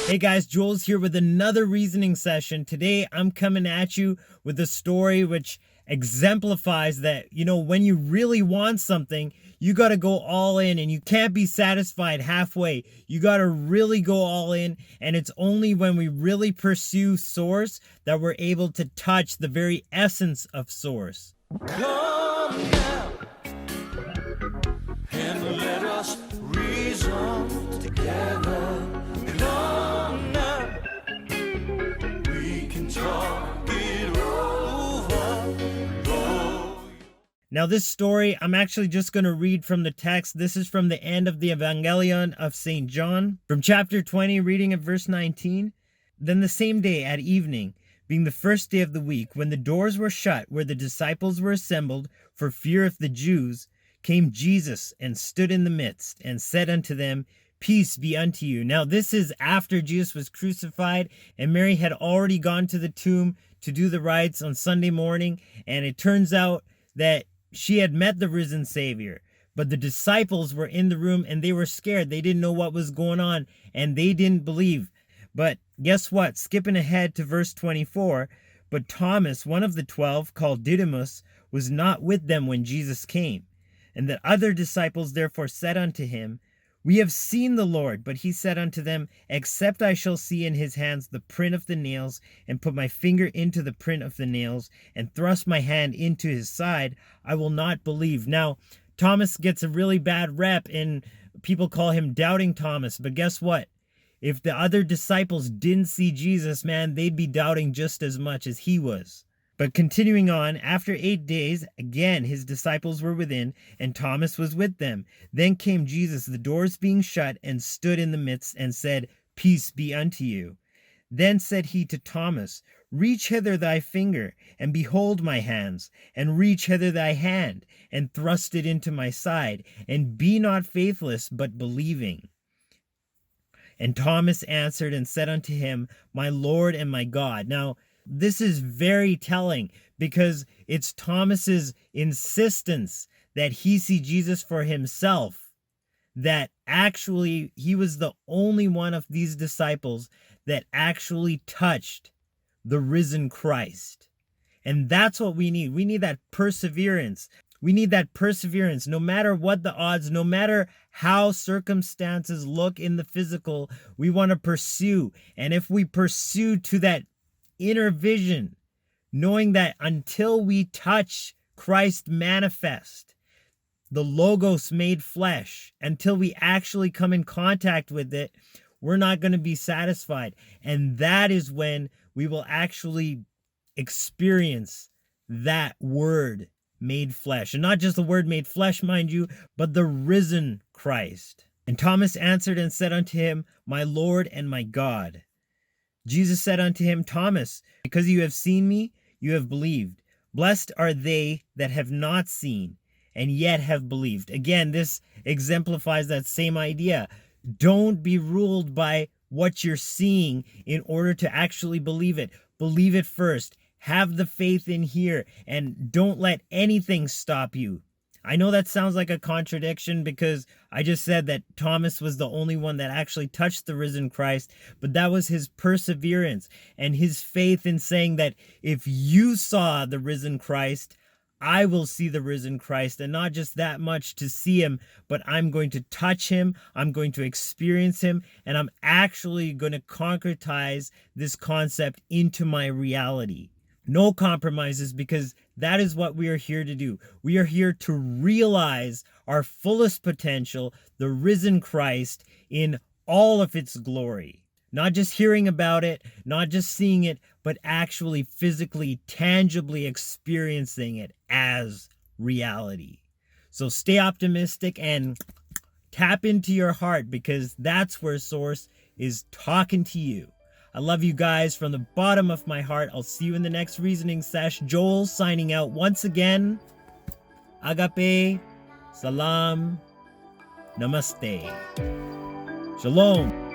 Hey guys, Joel's here with another reasoning session. Today I'm coming at you with a story which exemplifies that, when you really want something, you got to go all in and you can't be satisfied halfway. You got to really go all in, and it's only when we really pursue Source that we're able to touch the very essence of Source. Come now and let us reason together. Come now, we can talk it over. Now this story, I'm actually just going to read from the text. This is from the end of the Evangelion of St. John, from chapter 20, reading at verse 19. Then the same day at evening, being the first day of the week, when the doors were shut where the disciples were assembled for fear of the Jews, came Jesus and stood in the midst and said unto them, Peace be unto you. Now this is after Jesus was crucified, and Mary had already gone to the tomb to do the rites on Sunday morning, and it turns out that she had met the risen Savior. But the disciples were in the room and they were scared. They didn't know what was going on and they didn't believe. But guess what? Skipping ahead to verse 24, but Thomas, one of the 12, called Didymus, was not with them when Jesus came. And the other disciples therefore said unto him, We have seen the Lord. But he said unto them, Except I shall see in his hands the print of the nails, and put my finger into the print of the nails, and thrust my hand into his side, I will not believe. Now, Thomas gets a really bad rep, and people call him Doubting Thomas. But guess what? If the other disciples didn't see Jesus, man, they'd be doubting just as much as he was. But continuing on, after 8 days, again his disciples were within, and Thomas was with them. Then came Jesus, the doors being shut, and stood in the midst, and said, Peace be unto you. Then said he to Thomas, Reach hither thy finger, and behold my hands, and reach hither thy hand, and thrust it into my side, and be not faithless, but believing. And Thomas answered and said unto him, My Lord and my God. Now, this is very telling because it's Thomas's insistence that he see Jesus for himself, that actually he was the only one of these disciples that actually touched the risen Christ. And that's what we need. We need that perseverance. We need that perseverance no matter what the odds, no matter how circumstances look in the physical, we want to pursue. And if we pursue to that inner vision, knowing that until we touch Christ manifest, the Logos made flesh, until we actually come in contact with it, we're not going to be satisfied. And that is when we will actually experience that word made flesh. And not just the word made flesh, mind you, but the risen Christ. And Thomas answered and said unto him, My Lord and my God. Jesus said unto him, Thomas, because you have seen me, you have believed. Blessed are they that have not seen and yet have believed. Again, this exemplifies that same idea. Don't be ruled by what you're seeing in order to actually believe it. Believe it first. Have the faith in here, and don't let anything stop you. I know that sounds like a contradiction because I just said that Thomas was the only one that actually touched the risen Christ, but that was his perseverance and his faith in saying that if you saw the risen Christ, I will see the risen Christ, and not just that much to see him, but I'm going to touch him, I'm going to experience him, and I'm actually going to concretize this concept into my reality. No compromises, because that is what we are here to do. We are here to realize our fullest potential, the risen Christ, in all of its glory. Not just hearing about it, not just seeing it, but actually physically, tangibly experiencing it as reality. So stay optimistic and tap into your heart, because that's where Source is talking to you. I love you guys from the bottom of my heart. I'll see you in the next reasoning sesh. Joel signing out once again. Agape, Salaam, Namaste. Shalom.